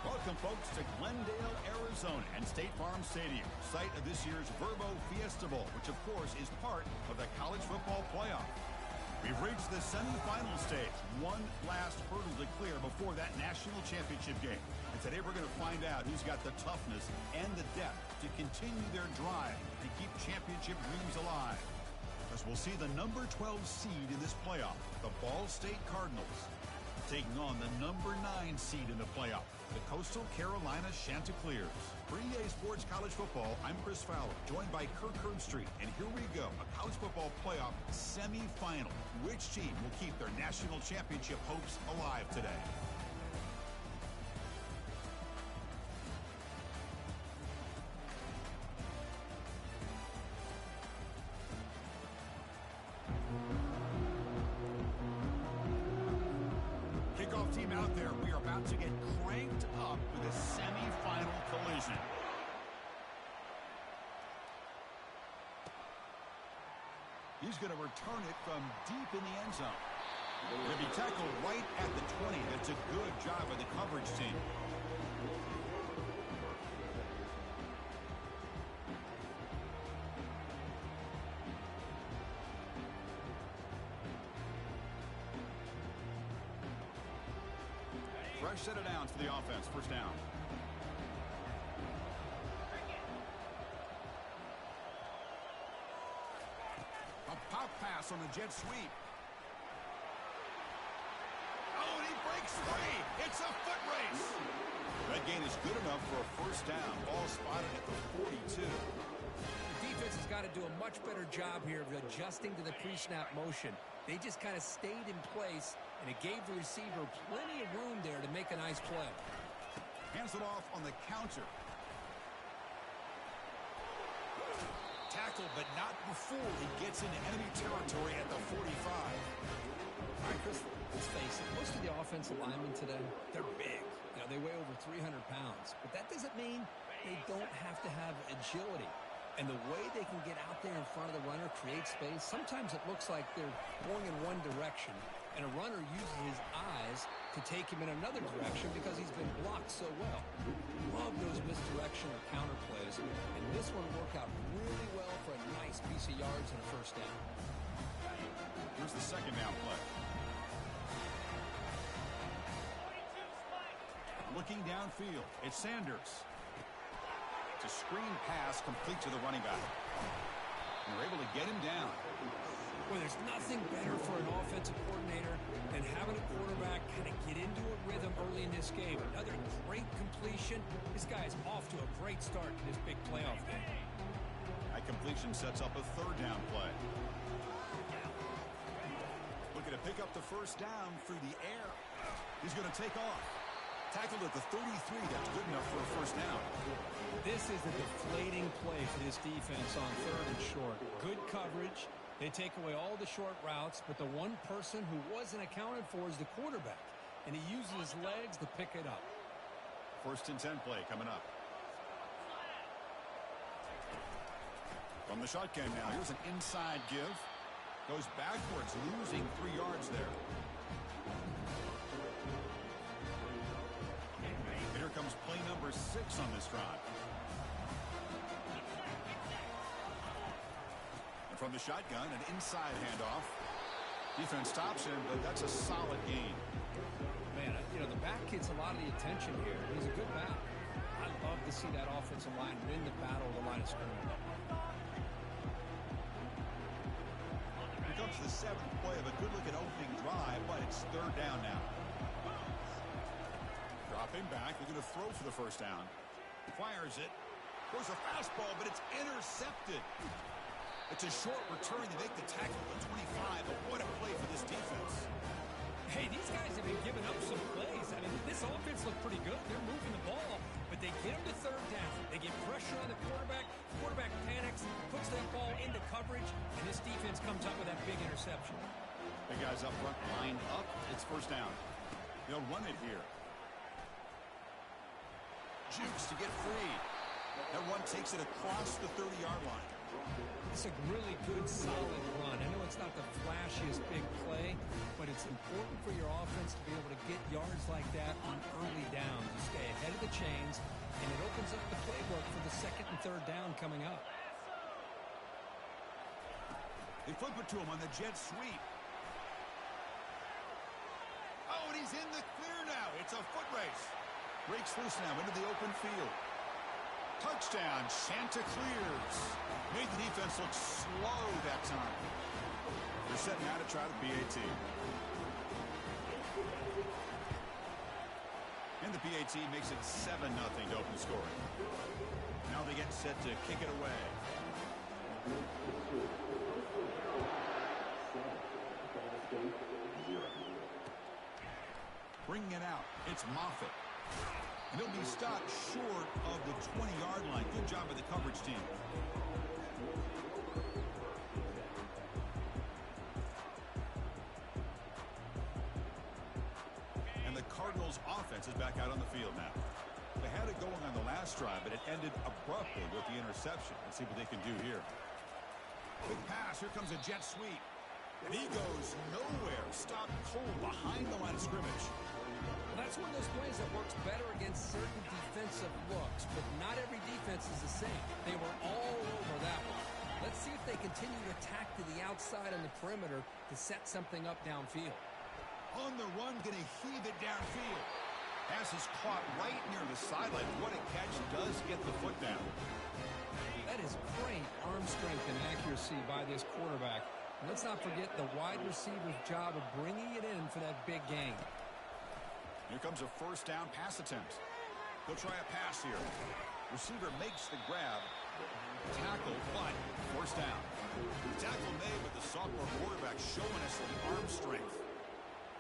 Welcome, folks, to Glendale, Arizona and State Farm Stadium, site of this year's Verbo Fiesta Bowl, which, of course, is part of the college football playoff. We've reached the semifinal stage. One last hurdle to clear before that national championship game. And today we're going to find out who's got the toughness and the depth to continue their drive and keep championship dreams alive. As we'll see the number 12 seed in this playoff, the Ball State Cardinals, taking on the number 9 seed in the playoff, the Coastal Carolina Chanticleers. For EA Sports College Football, I'm Chris Fowler, joined by Kirk Herbstreit. And here we go, a college football playoff semifinal. Which team will keep their national championship hopes alive today? Kickoff team out there. We are about to get cranked up with a semifinal collision. He's going to return it from deep in the end zone. Going to be tackled right at the 20. That's a good job by the coverage team. Fresh set of downs for the offense. First down. A pop pass on the jet sweep. Oh, and he breaks free. It's a foot race. That gain is good enough for a first down. Ball spotted at the 42. The defense has got to do a much better job here of adjusting to the pre-snap motion. They just kind of stayed in place, and it gave the receiver plenty of room there to make a nice play. Hands it off on the counter. Tackled, but not before he gets into enemy territory at the 45. All right, Chris, let's face it. Most of the offensive linemen today, they're big. You know, they weigh over 300 pounds. But that doesn't mean they don't have to have agility. And the way they can get out there in front of the runner, create space, sometimes it looks like they're going in one direction, and a runner uses his eyes to take him in another direction because he's been blocked so well. Love those misdirection or counter plays, and this one worked out really well for a nice piece of yards and a first down. Here's the second down play. Looking downfield, it's Sanders. It's a screen pass complete to the running back. And they're able to get him down. Well, there's nothing better for an offensive coordinator than having a quarterback kind of get into a rhythm early in this game. Another great completion. This guy is off to a great start in this big playoff game. That completion sets up a third down play. Looking to pick up the first down through the air. He's going to take off. Tackled at the 33. That's good enough for a first down. This is a deflating play for this defense on third and short. Good coverage. They take away all the short routes, but the one person who wasn't accounted for is the quarterback, and he uses his legs to pick it up. First and 10 play coming up. From the shotgun now, here's an inside give. Goes backwards, losing 3 yards there. Here comes play number 6 on this drive. And from the shotgun, an inside handoff. Defense stops him, but that's a solid gain. Man, you know, the back gets a lot of the attention here. He's a good back. I love to see that offensive line win the battle of the line of scrimmage. Here comes the 7th play of a good-looking opening drive, but it's third down now. Dropping back, they're going to throw for the first down. Fires it. Goes a fastball, but it's intercepted. It's a short return. They make the tackle at 25, but what a play for this defense. Hey, these guys have been giving up some plays. I mean, this offense looked pretty good. They're moving the ball, but they get them to third down. They get pressure on the quarterback. Quarterback panics, puts that ball into coverage, and this defense comes up with that big interception. Big guys up front lined up. It's first down. They'll run it here. Jukes to get free. That run takes it across the 30-yard line. It's a really good, solid run. I know it's not the flashiest this big play, but it's important for your offense to be able to get yards like that on early downs. You stay ahead of the chains, and it opens up the playbook for the second and third down coming up. They flip it to him on the jet sweep. Oh, and he's in the clear now. It's a foot race. Breaks loose now into the open field. Touchdown, Chanticleers. Made the defense look slow that time. They're setting out to try the BAT. And the BAT makes it 7-0 to open the scoring. Now they get set to kick it away. Bringing it out, it's Moffitt. And he'll be stopped short of the 20-yard line. Good job by the coverage team. And the Cardinals' offense is back out on the field now. They had it going on the last drive, but it ended abruptly with the interception. Let's see what they can do here. Big pass. Here comes a jet sweep. And he goes nowhere. Stopped cold behind the line of scrimmage. Well, that's one of those plays that works better against certain defensive looks, but not every defense is the same. They were all over that one. Let's see if they continue to attack to the outside on the perimeter to set something up downfield. On the run, going to heave it downfield. Pass is caught right near the sideline. What a catch. Does get the foot down. That is great arm strength and accuracy by this quarterback. And let's not forget the wide receiver's job of bringing it in for that big gain. Here comes a first down pass attempt. He'll try a pass here. Receiver makes the grab. Tackle, but first down. Tackle made with the sophomore quarterback showing us the arm strength.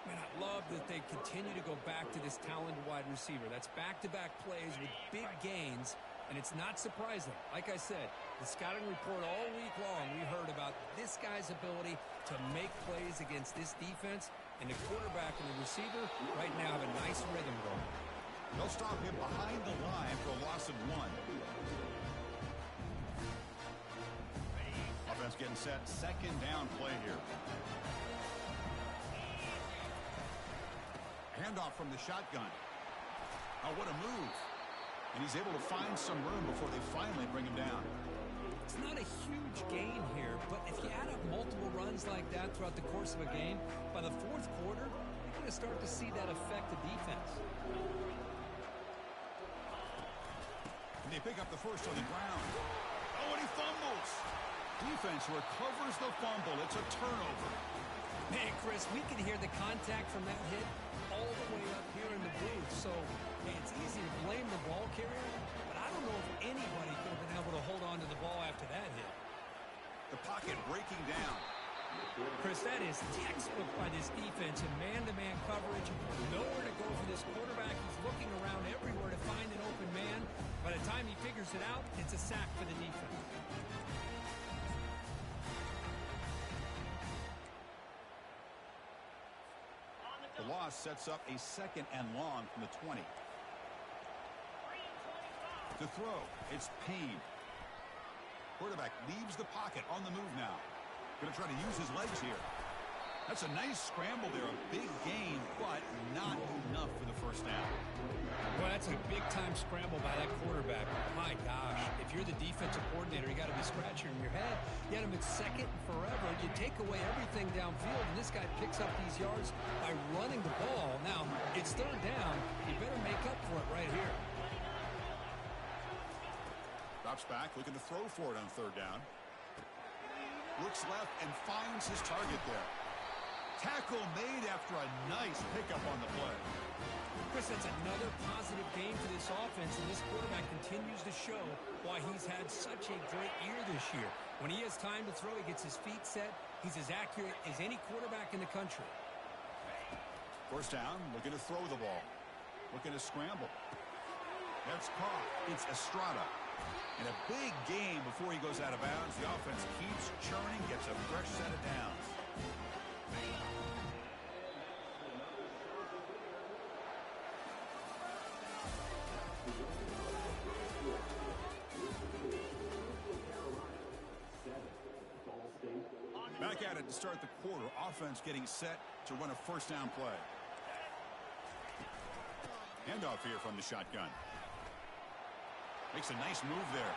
Man, I love that they continue to go back to this talented wide receiver. That's back-to-back plays with big gains, and it's not surprising. Like I said, the scouting report all week long, we heard about this guy's ability to make plays against this defense, and the quarterback and the receiver right now have a nice rhythm going. They'll stop him behind the line for a loss of 1. Offense getting set. Second down play here. Handoff from the shotgun. Oh, what a move. And he's able to find some room before they finally bring him down. It's not a huge gain here, but if you add up multiple runs like that throughout the course of a game, by the fourth quarter, you're going to start to see that affect the defense. And they pick up the first on the ground. Oh, and he fumbles. Defense recovers the fumble. It's a turnover. Man, Chris, we can hear the contact from that hit all the way up here in the booth. So, hey, it's easy to blame the ball carrier, but I don't know if anybody could have been able to hold on to the ball after that hit. The pocket breaking down. Chris, that is textbook by this defense in man-to-man coverage. Nowhere to go for this quarterback. He's looking around everywhere to find an open man. By the time he figures it out, it's a sack for the defense. The loss sets up a second and long from the 20. To throw, it's Payne. Quarterback leaves the pocket on the move now. Going to try to use his legs here. That's a nice scramble there. A big gain, but not enough for the first down. Well, that's a big-time scramble by that quarterback. My gosh, if you're the defensive coordinator, you got to be scratching your head. You had him at second forever. You take away everything downfield, and this guy picks up these yards by running the ball. Now, it's third down. You better make up for it right here. Drops back, looking to throw for it on third down. Looks left and finds his target there. Tackle made after a nice pickup on the play. Chris, that's another positive game for this offense, and this quarterback continues to show why he's had such a great year this year. When he has time to throw, he gets his feet set. He's as accurate as any quarterback in the country. First down, looking to throw the ball. Looking to scramble. That's caught. It's Estrada. And a big game before he goes out of bounds. The offense keeps churning, gets a fresh set of downs. Back at it to start the quarter. Offense getting set to run a first down play. Handoff here from the shotgun. Makes a nice move there.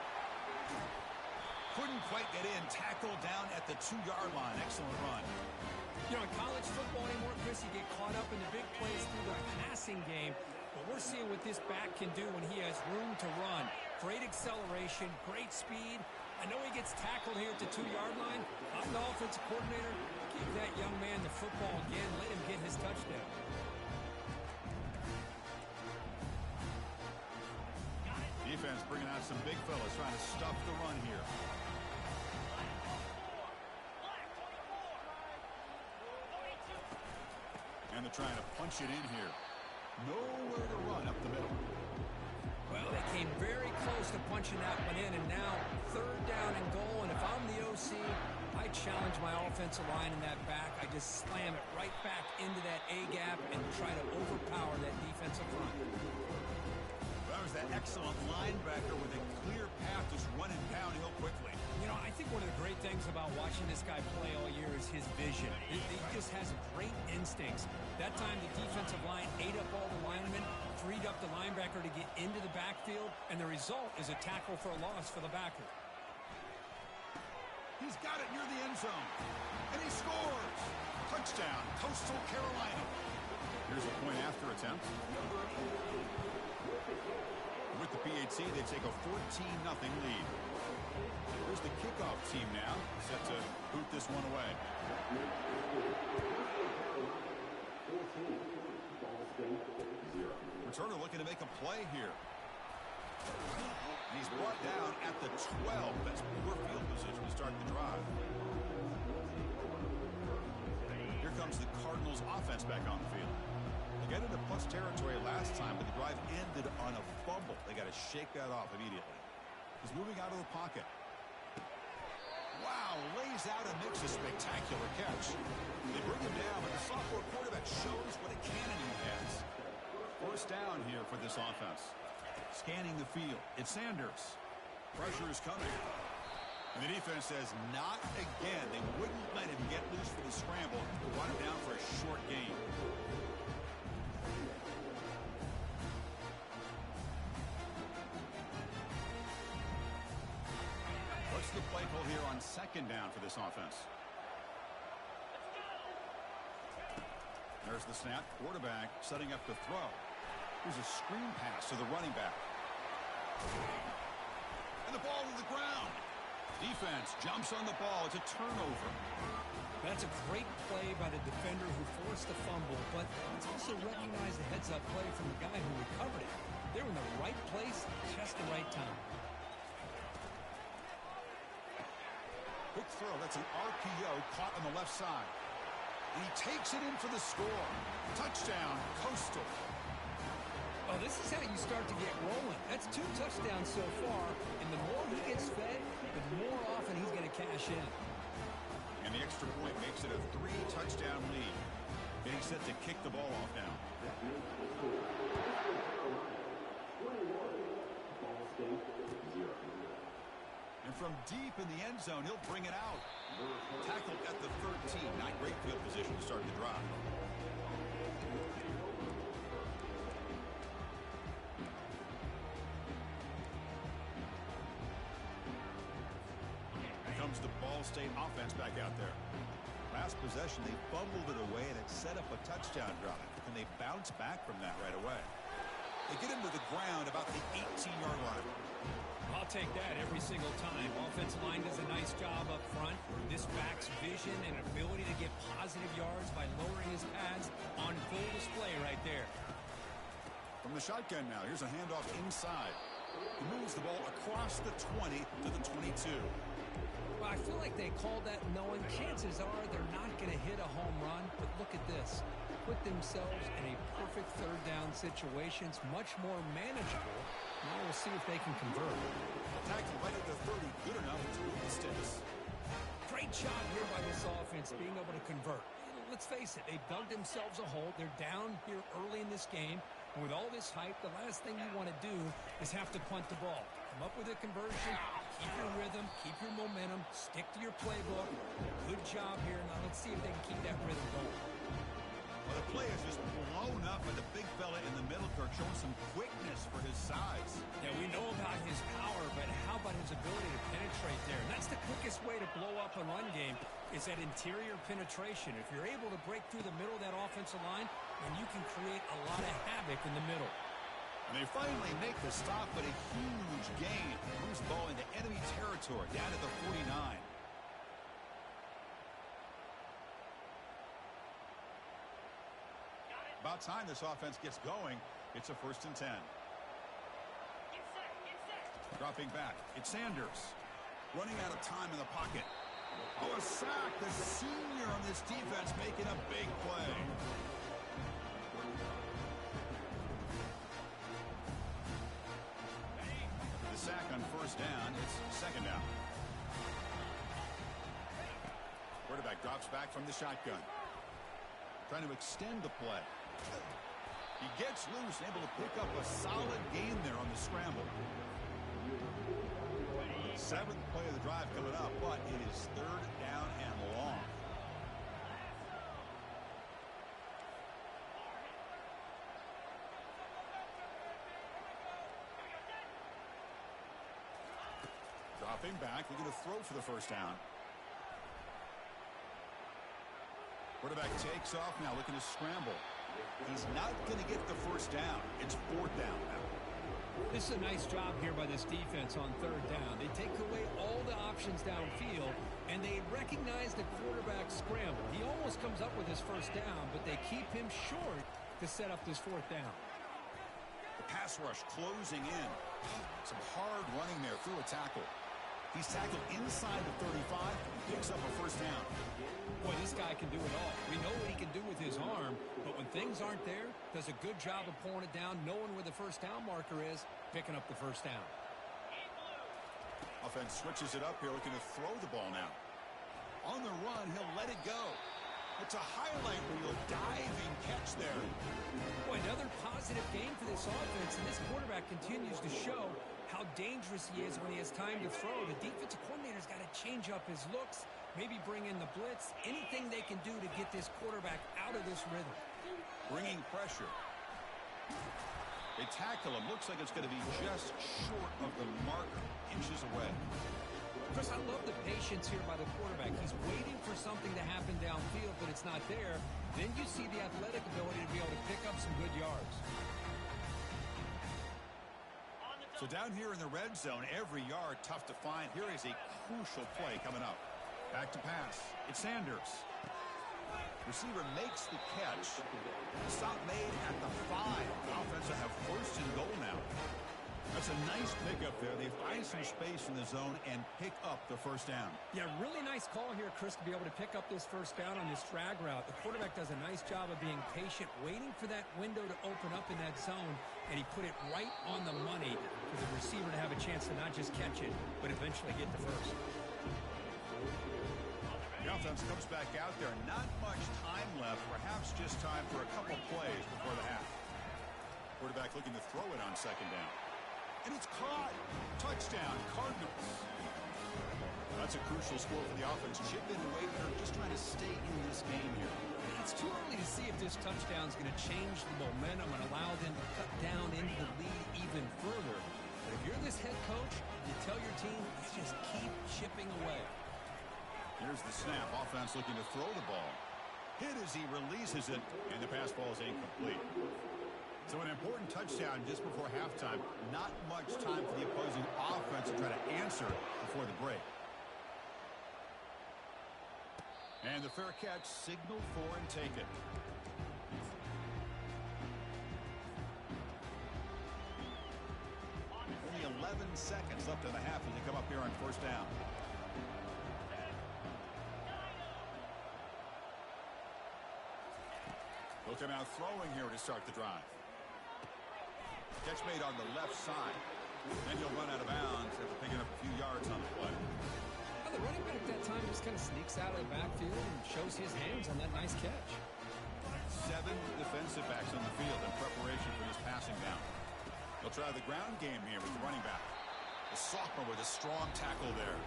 Couldn't quite get in. Tackled down at the 2-yard line. Excellent run. You know, in college football anymore, Chris, you get caught up in the big plays through the passing game. But we're seeing what this back can do when he has room to run. Great acceleration, great speed. I know he gets tackled here at the 2-yard line. I'm the offensive coordinator. Give that young man the football again. Let him get his touchdown. Defense bringing out some big fellas trying to stuff the run here. And they're trying to punch it in here. Nowhere to run up the middle. Well, they came very close to punching that one in, and now 3rd down and goal. And if I'm the OC, I challenge my offensive line in that back. I just slam it right back into that A-gap and try to overpower that defensive front. That was that excellent linebacker with a clear path just running downhill quickly. You know, I think one of the great things about watching this guy play all year is his vision. He just has great instincts. That time the defensive line ate up all the linemen, freed up the linebacker to get into the backfield, and the result is a tackle for a loss for the backer. He's got it near the end zone, and he scores. Touchdown, Coastal Carolina. Here's a point after attempt. With the PAT, they take a 14-0 lead. Here's the kickoff team now, set to boot this one away. Returner looking to make a play here. And he's brought down at the 12. That's poor field position to start the drive. Here comes the Cardinals offense back on the field. They got into plus territory last time, but the drive ended on a fumble. They got to shake that off immediately. He's moving out of the pocket. Wow, lays out and makes a spectacular catch. They bring him down, but the sophomore quarterback shows what a cannon he has. First down here for this offense. Scanning the field. It's Sanders. Pressure is coming. And the defense says, not again. They wouldn't let him get loose for the scramble. They brought him down for a short gain. What's the play call here on 2nd down for this offense? There's the snap. Quarterback setting up to throw. Here's a screen pass to the running back. And the ball to the ground. Defense jumps on the ball. It's a turnover. That's a great play by the defender who forced the fumble, but it's also recognized the heads-up play from the guy who recovered it. They're in the right place, just the right time. Quick throw. That's an RPO caught on the left side. And he takes it in for the score. Touchdown, Coastal. Oh, this is how you start to get rolling. That's 2 touchdowns so far, and the more he gets fed, the more often he's going to cash in. And the extra point makes it a 3-touchdown lead. Getting set to kick the ball off now. And from deep in the end zone, he'll bring it out. Tackled at the 13. Not great field position to start the drive. Here comes the Ball State offense back out there. Last possession, they fumbled it away, and it set up a touchdown drive. And they bounce back from that right away. They get him to the ground about the 18-yard line. I'll take that every single time. Offensive line does a nice job up front. This back's vision and ability to get positive yards by lowering his pads on full display right there. From the shotgun now, here's a handoff inside. He moves the ball across the 20 to the 22. Well, I feel like they called that knowing chances are they're not going to hit a home run, but look at this. Put themselves in a perfect 3rd down situation. It's much more manageable. Now we'll see if they can convert. Tackle right at the 30, good enough to move the sticks. Great job here by this offense being able to convert. Let's face it, they've dug themselves a hole. They're down here early in this game. And with all this hype, the last thing you want to do is have to punt the ball. Come up with a conversion, Keep your rhythm, keep your momentum, stick to your playbook. Good job here. Now let's see if they can keep that rhythm going. Well, the play is just blown up by the big fella in the middle, Kirk, showing some quickness for his size. Yeah, we know about his power, but how about his ability to penetrate there? And that's the quickest way to blow up a run game is that interior penetration. If you're able to break through the middle of that offensive line, then you can create a lot of havoc in the middle. And they finally make the stop, but a huge gain. Moves the ball into enemy territory, down to the 49. About time this offense gets going. It's a 1st and 10. Dropping back. It's Sanders. Running out of time in the pocket. Oh, a sack. The senior on this defense making a big play. The sack on 1st down. It's 2nd down. Quarterback drops back from the shotgun. Trying to extend the play. He gets loose, able to pick up a solid gain there on the scramble. 7th play of the drive coming up, but it is 3rd down and long. Dropping back, looking to throw for the 1st down. Quarterback takes off now, looking to scramble. He's not going to get the 1st down. It's 4th down now. This is a nice job here by this defense on 3rd down. They take away all the options downfield, and they recognize the quarterback scramble. He almost comes up with his 1st down, but they keep him short to set up this 4th down. The pass rush closing in. Some hard running there through a tackle. He's tackled inside the 35, picks up a 1st down. Boy, this guy can do it all. We know what he can do with his arm, but when things aren't there, does a good job of pulling it down, knowing where the 1st down marker is, picking up the 1st down. Offense switches it up here, looking to throw the ball now. On the run, he'll let it go. It's a highlight reel diving catch there. Boy, another positive game for this offense, and this quarterback continues to show how dangerous he is when he has time to throw. The defensive coordinator's got to change up his looks, maybe bring in the blitz, anything they can do to get this quarterback out of this rhythm. Bringing pressure. They tackle him. Looks like it's going to be just short of the marker, inches away. Chris, I love the patience here by the quarterback. He's waiting for something to happen downfield, but it's not there. Then you see the athletic ability to be able to pick up some good yards. So down here in the red zone, every yard tough to find. Here is a crucial play coming up. Back to pass. It's Sanders. Receiver makes the catch. Stop made at the 5. The offense will have 1st and goal now. That's a nice pickup there. They find some space in the zone and pick up the 1st down. Yeah, really nice call here, Chris, to be able to pick up this 1st down on this drag route. The quarterback does a nice job of being patient, waiting for that window to open up in that zone, and he put it right on the money for the receiver to have a chance to not just catch it, but eventually get the 1st. The offense comes back out there. Not much time left. Perhaps just time for a couple plays before the half. Quarterback looking to throw it on 2nd down. And it's caught. Touchdown, Cardinals. That's a crucial score for the offense. Chip in away. They're just trying to stay in this game here. It's too early to see if this touchdown is going to change the momentum and allow them to cut down into the lead even further. But if you're this head coach, you tell your team, you just keep chipping away. Here's the snap. Offense looking to throw the ball. Hit as he releases it, and the pass ball is incomplete. So an important touchdown just before halftime. Not much time for the opposing offense to try to answer before the break. And the fair catch signaled for and taken. Only 11 seconds left in the half as they come up here on 1st down. They'll come out throwing here to start the drive. Catch made on the left side. Then he'll run out of bounds after picking up a few yards on the play. Well, the running back at that time just kind of sneaks out of the backfield and shows his hands on that nice catch. 7 defensive backs on the field in preparation for this passing down. They'll try the ground game here with the running back. The sophomore with a strong tackle there.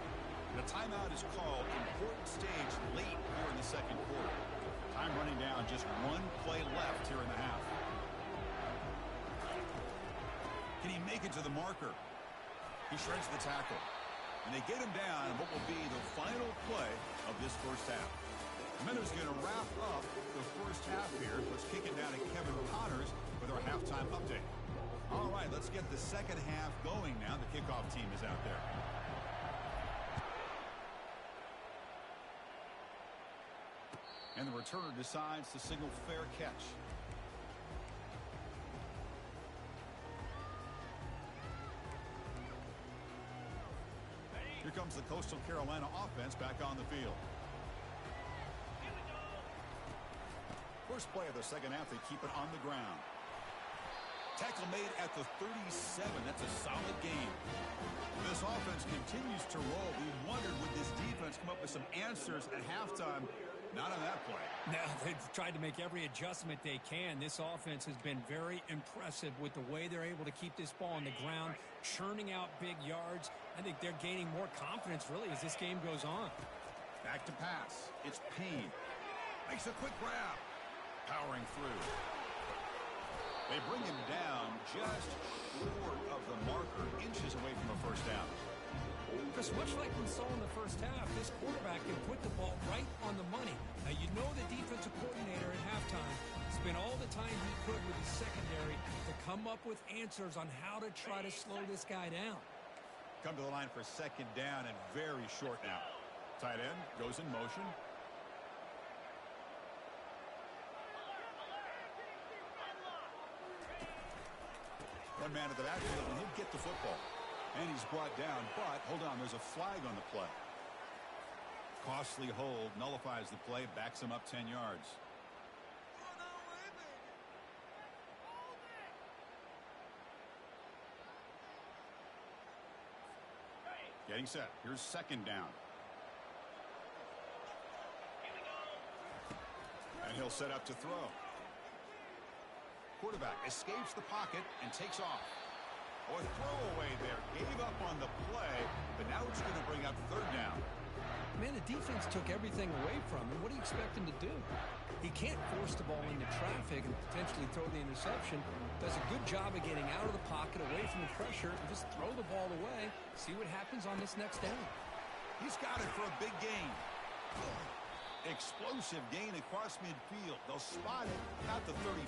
And a timeout is called. Important stage late here in the second quarter. Time running down, just one play left here in the half. Can he make it to the marker? He shreds the tackle. And they get him down in what will be the final play of this first half. The Minnows going to wrap up the first half here. Let's kick it down to Kevin Connors with our halftime update. All right, let's get the second half going now. The kickoff team is out there. And the returner decides to signal fair catch. Here comes the Coastal Carolina offense back on the field. First play of the second half, they keep it on the ground. Tackle made at the 37. That's a solid game. This offense continues to roll. We wondered, would this defense come up with some answers at halftime? Not on that play. No, they've tried to make every adjustment they can. This offense has been very impressive with the way they're able to keep this ball on the ground, churning out big yards. I think they're gaining more confidence, really, as this game goes on. Back to pass. It's Payne. Makes a quick grab. Powering through. They bring him down just short of the marker, inches away from a first down. Chris, much like we saw in the first half, this quarterback can put the ball right on the money. Now, you know the defensive coordinator at halftime spent all the time he could with his secondary to come up with answers on how to try to slow this guy down. Come to the line for second down and very short now. Tight end goes in motion. One man at the backfield, and he'll get the football. And he's brought down, but hold on, there's a flag on the play. Costly hold, nullifies the play, backs him up 10 yards. Getting set. Here's second down. And he'll set up to throw. Quarterback escapes the pocket and takes off. Or throwaway there. Gave up on the play, but now it's going to bring up third down. Man, the defense took everything away from him. What do you expect him to do? He can't force the ball into traffic and potentially throw the interception. Does a good job of getting out of the pocket, away from the pressure, and just throw the ball away. See what happens on this next down. He's got it for a big gain. Explosive gain across midfield. They'll spot it at the 35.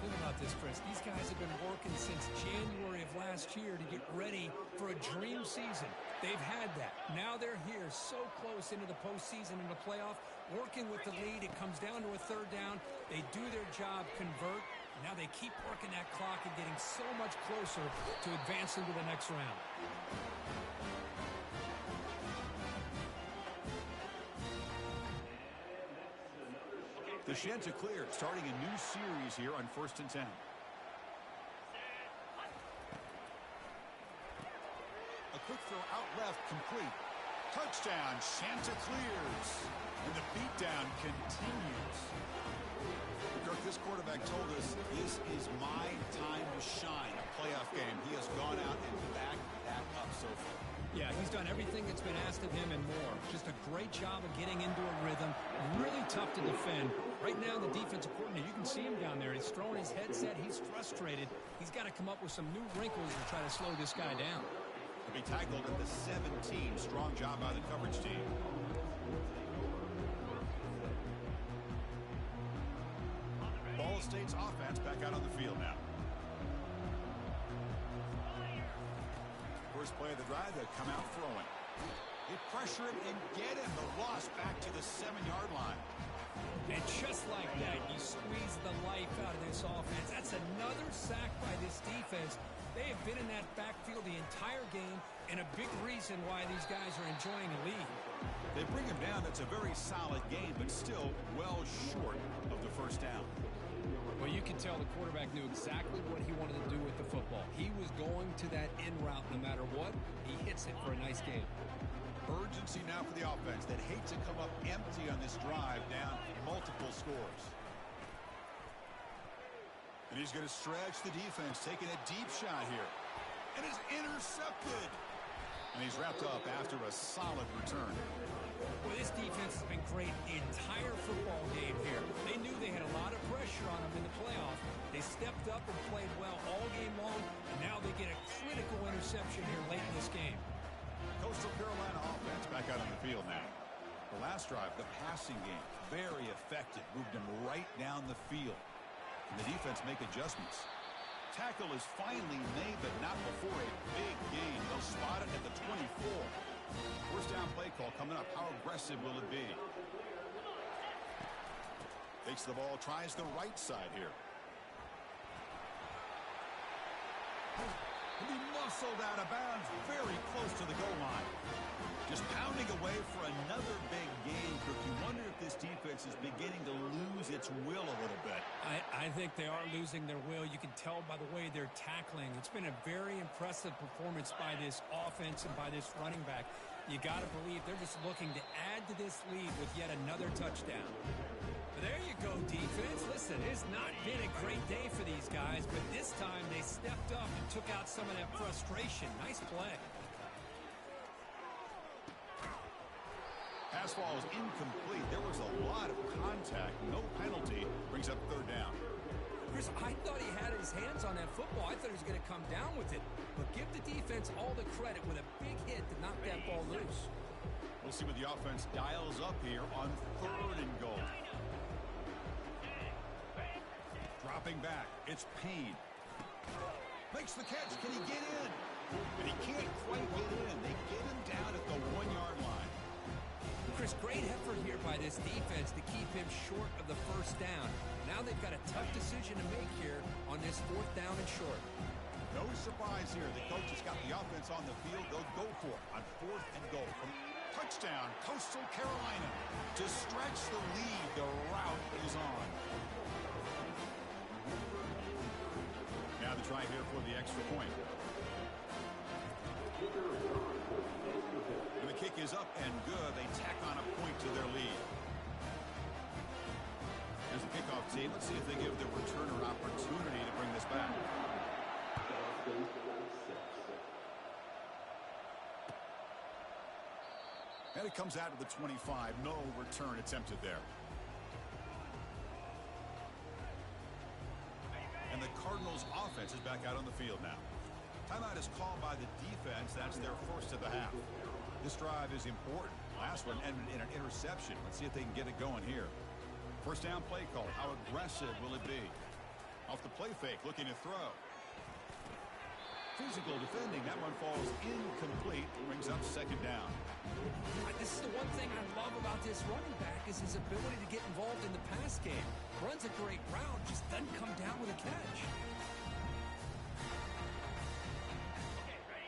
Think about this, Chris. These guys have been working since January of last year to get ready for a dream season. They've had that. Now they're here so close into the postseason and the playoff, working with the lead. It comes down to a third down. They do their job, convert. Now they keep working that clock and getting so much closer to advancing to the next round. The Chanticleer starting a new series here on 1st and 10. A quick throw out left, complete. Touchdown, Chanticleers. And the beatdown continues. Kirk, this quarterback told us this is my time to shine. A playoff game. He has gone out and backed that up so far. Yeah, he's done everything that's been asked of him and more. Just a great job of getting into a rhythm. Really tough to defend. Right now, the defensive coordinator, you can see him down there. He's throwing his headset. He's frustrated. He's got to come up with some new wrinkles to try to slow this guy down. To be tackled at the 17. Strong job by the coverage team. Ball State's offense back out on the field now. First play of the drive, they come out throwing. They pressure him and get him. The loss back to the 7-yard line. And just like that, you squeeze the life out of this offense. That's another sack by this defense. They have been in that backfield the entire game, and a big reason why these guys are enjoying a lead. They bring him down. That's a very solid game, but still well short of the first down. Well, you can tell the quarterback knew exactly what he wanted to do with the football. He was going to that in route no matter what. He hits it for a nice game. Urgency now for the offense that hate to come up empty on this drive, down multiple scores. And he's going to stretch the defense, taking a deep shot here. and is intercepted. And he's wrapped up after a solid return. Well, this defense has been great the entire football game here. They knew they had a lot of pressure on them in the playoff. They stepped up and played well all game long, and now they get a critical interception here late in this game. Coastal Carolina offense back out on the field now. The last drive, the passing game, very effective. Moved him right down the field. And the defense make adjustments. Tackle is finally made, but not before a big gain. They'll spot it at the 24. First down play call coming up. How aggressive will it be? Takes the ball, tries the right side here. He muscled out of bounds very close to the goal line. Just pounding away for another big gain. You wonder if this defense is beginning to lose its will a little bit. I think they are losing their will. You can tell by the way they're tackling. It's been a very impressive performance by this offense and by this running back. You got to believe they're just looking to add to this lead with yet another touchdown. But there you go, defense. Listen, it's not been a great day for these guys, but this time they stepped up and took out some of that frustration. Nice play. Pass ball is incomplete. There was a lot of contact. No penalty. Brings up third down. Chris, I thought he had his hands on that football. I thought he was going to come down with it. But give the defense all the credit with a big hit to knock that ball loose. We'll see what the offense dials up here on third and goal. Dropping back. It's Payne. Makes the catch. Can he get in? And he can't quite get in. They get him down at the 1-yard line. Chris, great effort here by this defense to keep him short of the first down. Now they've got a tough decision to make here on this fourth down and short. No surprise here. The coach has got the offense on the field. They'll go for it on fourth and goal. From touchdown, Coastal Carolina. To stretch the lead, the route is on. Now the try here for the extra point. And the kick is up and good. They tack on a point to their lead. Here's the kickoff team. Let's see if they give the returner an opportunity to bring this back. And it comes out of the 25. No return attempted there. And the Cardinals offense is back out on the field now. Timeout is called by the defense. That's their first of the half. This drive is important. Last one ended in an interception. Let's see if they can get it going here. First down play call. How aggressive will it be? Off the play fake, looking to throw. Physical defending. That one falls incomplete. Brings up second down. This is the one thing I love about this running back is his ability to get involved in the pass game. Runs a great route, just doesn't come down with a catch.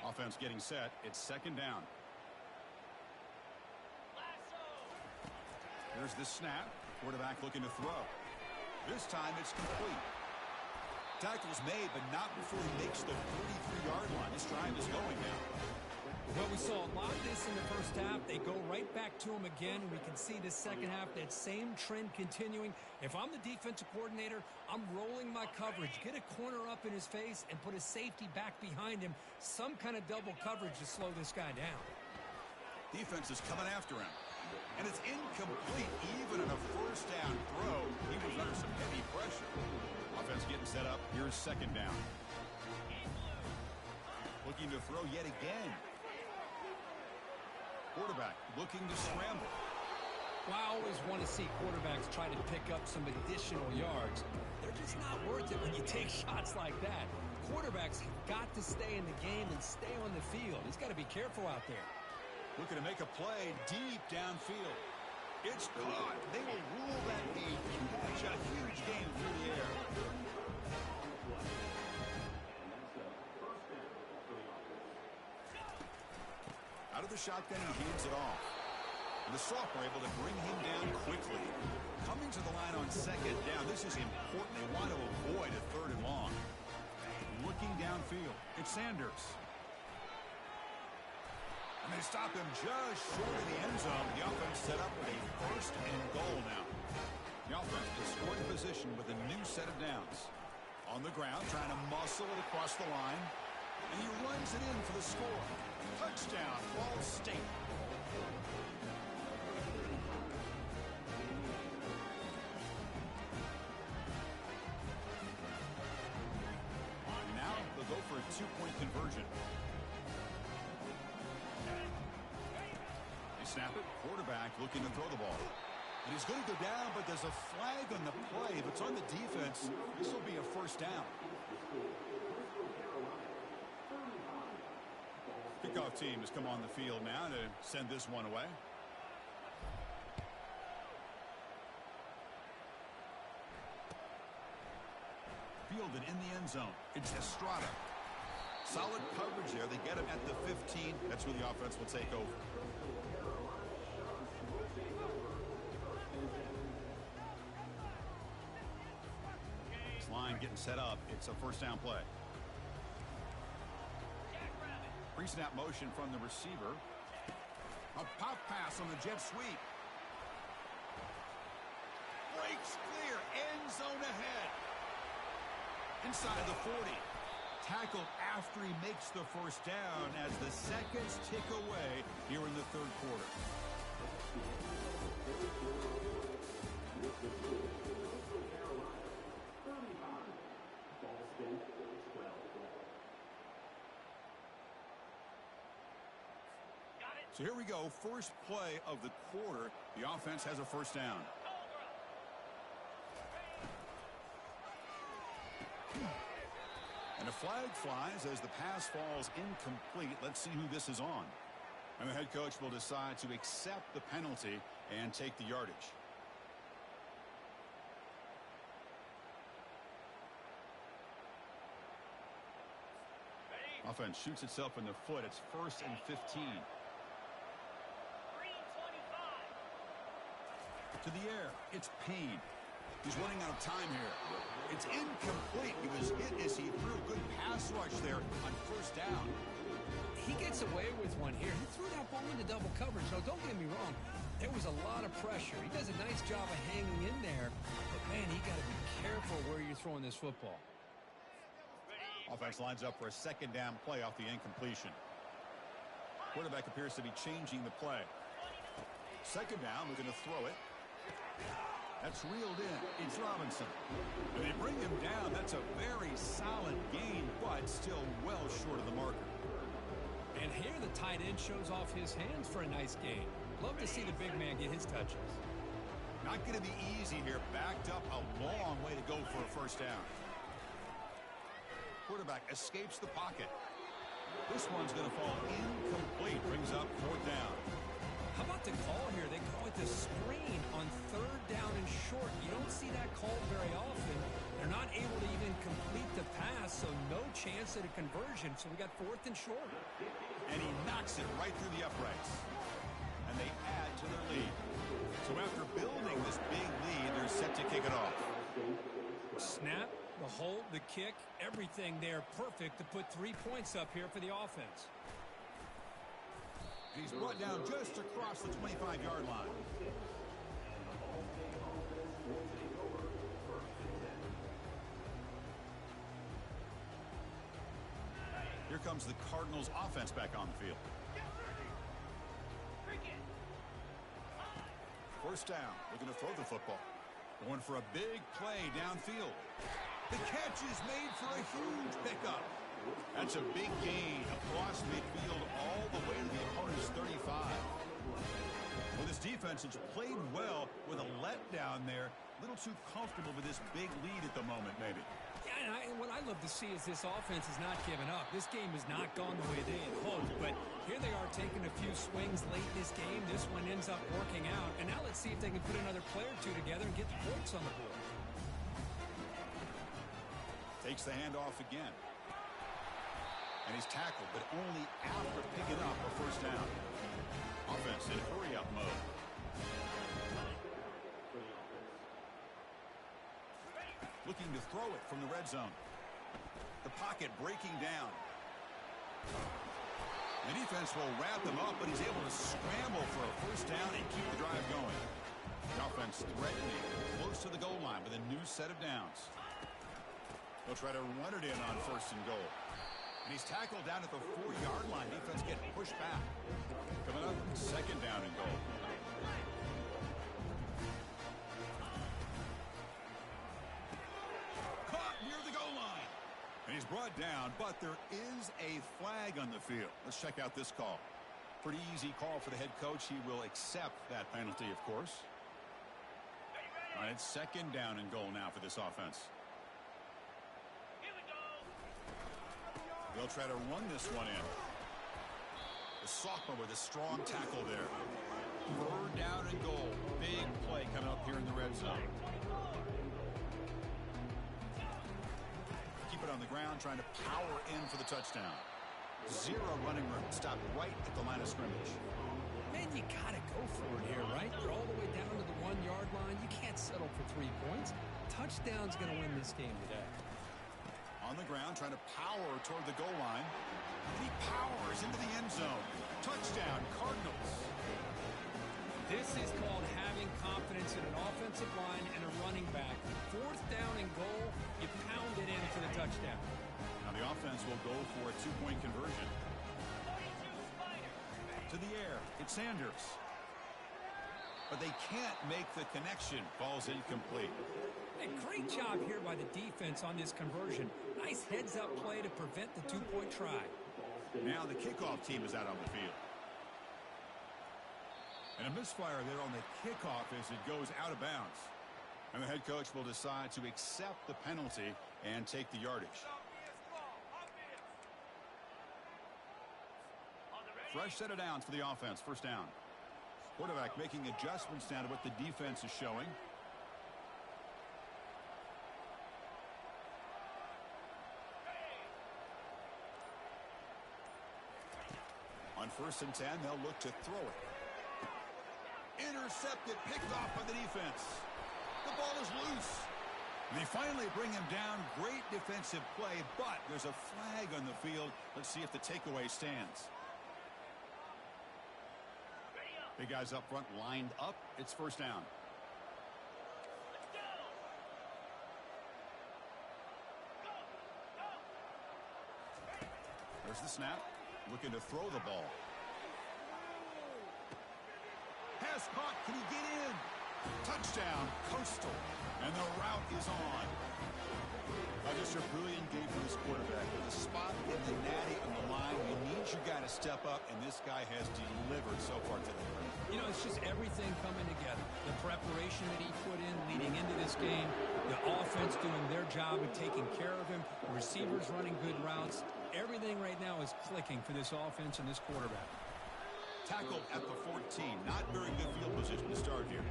Offense getting set. It's second down. There's the snap. Quarterback looking to throw. This time it's complete. Tackle's made, but not before he makes the 33-yard line. This drive is going now. Well, we saw a lot of this in the first half. They go right back to him again, and we can see the second half, that same trend continuing. If I'm the defensive coordinator, I'm rolling my coverage. Get a corner up in his face and put a safety back behind him. Some kind of double coverage to slow this guy down. Defense is coming after him. And it's incomplete. Even in a first down throw, he was under some heavy pressure. Offense getting set up. Here's second down. Looking to throw yet again. Quarterback looking to scramble. Well, I always want to see quarterbacks try to pick up some additional yards. They're just not worth it when you take shots like that. Quarterbacks have got to stay in the game and stay on the field. He's got to be careful out there. Looking to make a play deep downfield. It's caught. They will rule that a catch, a huge gain through the air. Out of the shotgun, he hands it off. And the sophomore able to bring him down quickly. Coming to the line on second down. This is important. They want to avoid a third and long. Looking downfield. It's Sanders. And they stop him just short of the end zone. The offense set up with a first and goal now. The offense is scoring position with a new set of downs. On the ground, trying to muscle it across the line. And he runs it in for the score. Touchdown, Ball State. Now they'll go for a two-point conversion. They snap it. Quarterback looking to throw the ball. And he's going to go down, but there's a flag on the play. If it's on the defense, this will be a first down. Kickoff team has come on the field now to send this one away. Fielded in the end zone. It's Estrada. Solid coverage there. They get him at the 15. That's where the offense will take over. This line getting set up. It's a first down play. Pre-snap motion from the receiver. A pop pass on the jet sweep. Breaks clear. End zone ahead. Inside the 40. Tackled after he makes the first down as the seconds tick away here in the third quarter. So here we go. First play of the quarter. The offense has a first down. And a flag flies as the pass falls incomplete. Let's see who this is on. And the head coach will decide to accept the penalty and take the yardage. Offense shoots itself in the foot. It's 1st and 15. To the air. It's Payne. He's running out of time here. It's incomplete. He was hit as he threw a good pass rush there on first down. He gets away with one here. He threw that ball into double coverage. So don't get me wrong. There was a lot of pressure. He does a nice job of hanging in there. But, man, you got to be careful where you're throwing this football. Offense lines up for a second down play off the incompletion. Quarterback appears to be changing the play. Second down, we're going to throw it. That's reeled in. It's Robinson. And they bring him down. That's a very solid gain, but still well short of the marker. And here the tight end shows off his hands for a nice gain. Love to see the big man get his touches. Not going to be easy here. Backed up a long way to go for a first down. Quarterback escapes the pocket. This one's going to fall incomplete. Brings up fourth down. How about the call here? They call it the screen on third down and short. You don't see that called very often. They're not able to even complete the pass, so no chance at a conversion. So we got 4th and short. And he knocks it right through the uprights. And they add to their lead. So after building this big lead, they're set to kick it off. Snap, the hold, the kick, everything there perfect to put 3 points up here for the offense. He's brought down just across the 25-yard line. Here comes the Cardinals offense back on the field. First down. Looking to throw the football. Going for a big play downfield. The catch is made for a huge pickup. That's a big gain across midfield all the way to the opponent's 35. Well, this defense has played well with a letdown there. A little too comfortable with this big lead at the moment, maybe. Yeah, and what I love to see is this offense is not giving up. This game has not gone the way they had hoped, but here they are taking a few swings late in this game. This one ends up working out, and now let's see if they can put another play or two together and get the points on the board. Takes the handoff again. And he's tackled, but only after picking up a first down. Offense in hurry-up mode. Looking to throw it from the red zone. The pocket breaking down. The defense will wrap him up, but he's able to scramble for a first down and keep the drive going. The offense threatening close to the goal line with a new set of downs. They'll try to run it in on 1st and goal. And he's tackled down at the 4-yard line. Defense getting pushed back. Coming up, second down and goal. Caught near the goal line. And he's brought down, but there is a flag on the field. Let's check out this call. Pretty easy call for the head coach. He will accept that penalty, of course. All right, it's second down and goal now for this offense. They'll try to run this one in. The sophomore with a strong tackle there. Third down and goal. Big play coming up here in the red zone. Keep it on the ground, trying to power in for the touchdown. Zero running room. Stop right at the line of scrimmage. Man, you got to go for it here, right? You're all the way down to the 1-yard line. You can't settle for 3 points. Touchdown's going to win this game today. On the ground, trying to power toward the goal line. He powers into the end zone. Touchdown, Cardinals. This is called having confidence in an offensive line and a running back. Fourth down and goal, you pound it in for the touchdown. Now the offense will go for a 2-point conversion. To the air, it's Sanders. But they can't make the connection. Ball's incomplete. A great job here by the defense on this conversion. Nice heads-up play to prevent the 2-point try. Now the kickoff team is out on the field. And a misfire there on the kickoff as it goes out of bounds. And the head coach will decide to accept the penalty and take the yardage. Fresh set of downs for the offense. First down. Quarterback making adjustments down to what the defense is showing. On 1st and 10, they'll look to throw it. Intercepted, picked off by the defense. The ball is loose. And they finally bring him down. Great defensive play, but there's a flag on the field. Let's see if the takeaway stands. Big guys up front lined up. It's first down. There's the snap. Looking to throw the ball. Pass caught. Can he get in? Touchdown, Coastal. And the route is on. Just a brilliant game for this quarterback. With a spot in the natty on the line, you need your guy to step up, and this guy has delivered so far today. You know, it's just everything coming together. The preparation that he put in leading into this game, the offense doing their job of taking care of him, the receivers running good routes. Everything right now is clicking for this offense and this quarterback. Tackled at the 14. Not very good field position to start here.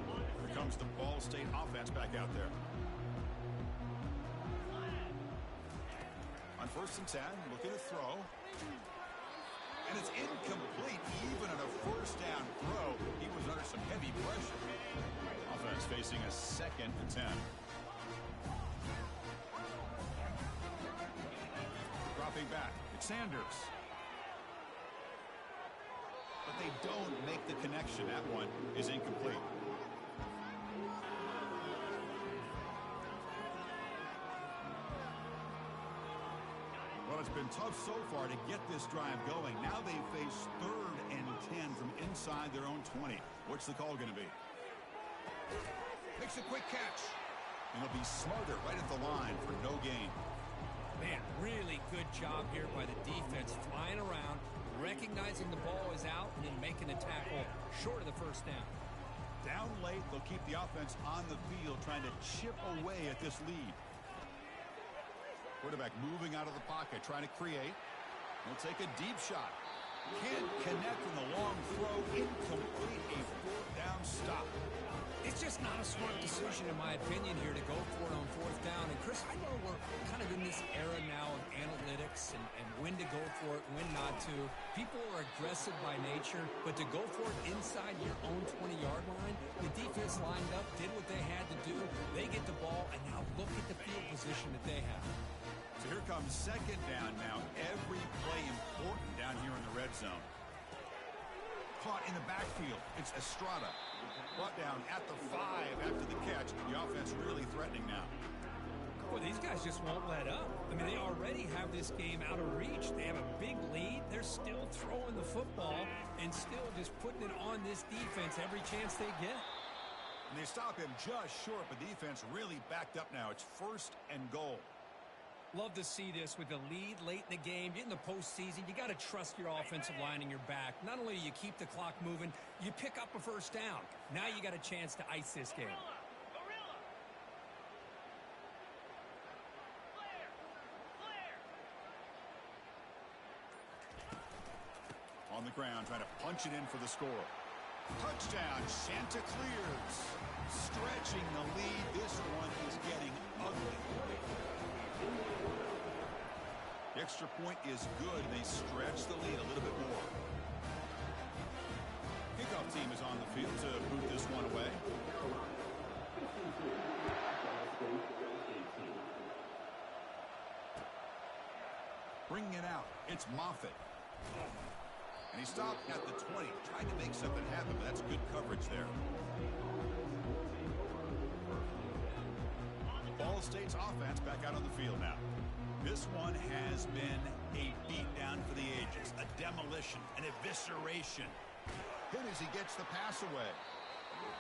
Here comes the Ball State offense back out there. On 1st and 10, looking to throw. And it's incomplete. Even on a first down throw, he was under some heavy pressure. Offense facing a 2nd and 10. Dropping back, it's Sanders. But they don't make the connection. That one is incomplete. Well, it's been tough so far to get this drive going. Now they face 3rd and 10 from inside their own 20. What's the call going to be? Makes a quick catch. And he'll be smarter right at the line for no gain. Man, really good job here by the defense, flying around, recognizing the ball is out, and then making a tackle short of the first down. Down late, they'll keep the offense on the field, trying to chip away at this lead. Quarterback moving out of the pocket, trying to create. He'll take a deep shot. Can't connect in the long throw. Incomplete. A 4th down stop. It's just not a smart decision, in my opinion, here to go for it on 4th down. And, Chris, I know we're kind of in this era now of analytics and when to go for it, when not to. People are aggressive by nature, but to go for it inside your own 20-yard line, the defense lined up, did what they had to do. They get the ball, and now look at the field position that they have. So here comes 2nd down now. Every play important down here in the red zone. Caught in the backfield. It's Estrada. Brought down at the 5 after the catch. The offense really threatening now. Well, these guys just won't let up. I mean, they already have this game out of reach. They have a big lead. They're still throwing the football and still just putting it on this defense every chance they get. And they stop him just short, but defense really backed up now. It's 1st and goal. Love to see this with the lead late in the game. In the postseason, you got to trust your offensive line in your back. Not only do you keep the clock moving, you pick up a first down. Now you got a chance to ice this game. On the ground, trying to punch it in for the score. Touchdown, Chanticleers. Stretching the lead. This one is getting ugly. The extra point is good. They stretch the lead a little bit more. Kickoff team is on the field to boot this one away. Bringing it out. It's Moffitt. And he stopped at the 20, trying to make something happen, but that's good coverage there. Ball State's offense back out on the field now. This one has been a beatdown for the ages, a demolition, an evisceration. Hit as he gets the pass away.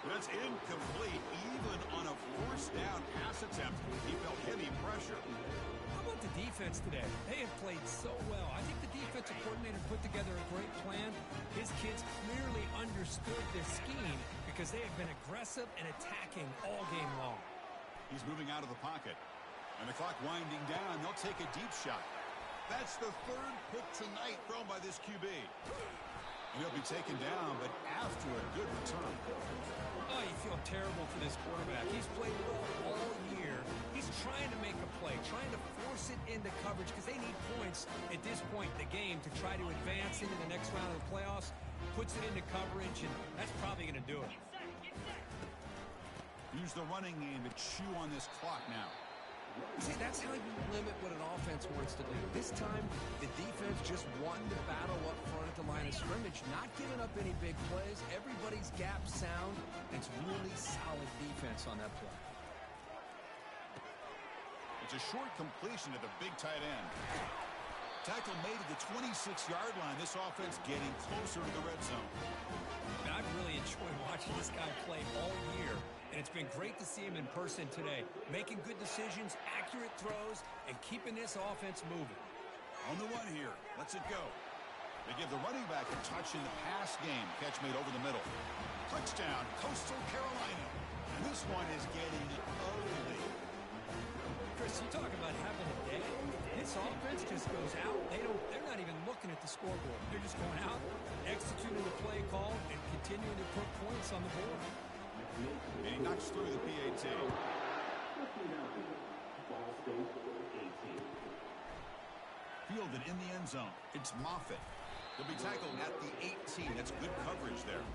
That's incomplete, even on a 1st down pass attempt. He felt heavy pressure. How about the defense today? They have played so well. I think the defensive coordinator put together a great plan. His kids clearly understood this scheme because they have been aggressive and attacking all game long. He's moving out of the pocket. And the clock winding down. They'll take a deep shot. That's the 3rd pick tonight thrown by this QB. And he'll be taken down, but after a good return. Oh, you feel terrible for this quarterback. He's played well all year. He's trying to make a play, trying to force it into coverage because they need points at this point in the game to try to advance into the next round of the playoffs. Puts it into coverage, and that's probably going to do it. Use the running game to chew on this clock now. See, that's how you limit what an offense wants to do. This time, the defense just won the battle up front at the line of scrimmage, not giving up any big plays. Everybody's gap sound. It's really solid defense on that play. It's a short completion to the big tight end. Tackle made at the 26-yard line. This offense getting closer to the red zone. I've really enjoyed watching this guy play all year. And it's been great to see him in person today. Making good decisions, accurate throws, and keeping this offense moving. On the run here. Lets it go. They give the running back a touch in the pass game. Catch made over the middle. Touchdown, Coastal Carolina. And this one is getting ugly. Chris, you talk about having a day. This offense just goes out. They're not even looking at the scoreboard. They're just going out, executing the play call, and continuing to put points on the board. And he knocks through the PAT. Fielded in the end zone. It's Moffitt. He'll be tackled at the 18. That's good coverage there.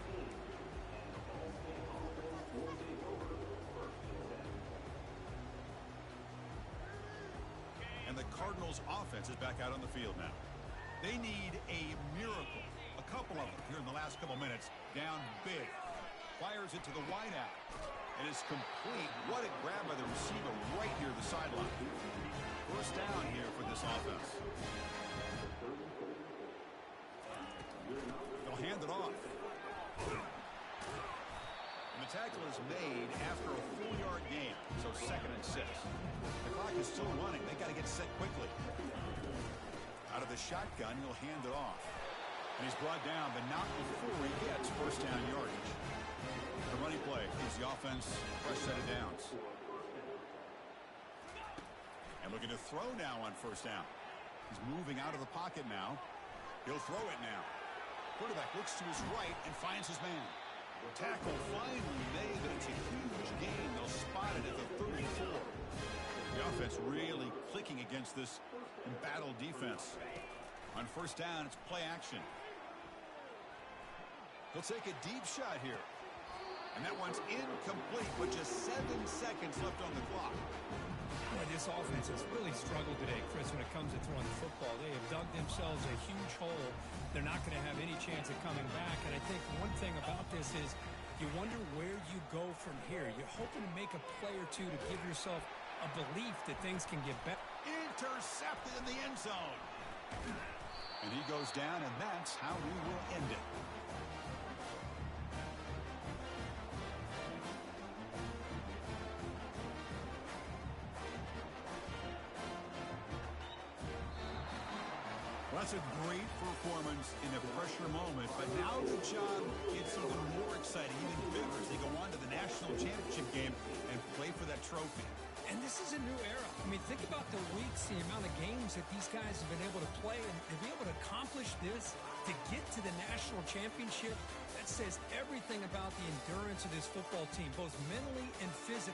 And the Cardinals' offense is back out on the field now. They need a miracle. A couple of them here in the last couple minutes. Down big. Fires it to the wideout. And it's complete. What a grab by the receiver right near the sideline. 1st down here for this offense. They'll hand it off. And the tackle is made after a 4-yard gain. So 2nd and 6. The clock is still running. They got to get set quickly. Out of the shotgun, he'll hand it off. And he's brought down, but not before he gets 1st down yardage. The running play is the offense fresh set of downs. And looking to throw now on 1st down. He's moving out of the pocket now. He'll throw it now. Quarterback looks to his right and finds his man. Tackle finally made, but it's a huge gain. They'll spot it at the 34. The offense really clicking against this embattled defense. On 1st down, it's play action. He'll take a deep shot here. And that one's incomplete with just 7 seconds left on the clock. Boy, this offense has really struggled today, Chris, when it comes to throwing the football. They have dug themselves a huge hole. They're not going to have any chance of coming back. And I think one thing about this is you wonder where you go from here. You're hoping to make a play or two to give yourself a a belief that things can get better. Intercepted in the end zone. And he goes down, and that's how we will end it. Well, that's a great performance in a pressure moment, but now the job gets even more exciting, even bigger as they go on to the national championship game and play for that trophy. And this is a new era. I mean, think about the weeks, the amount of games that these guys have been able to play, and to be able to accomplish this, to get to the national championship, that says everything about the endurance of this football team, both mentally and physically.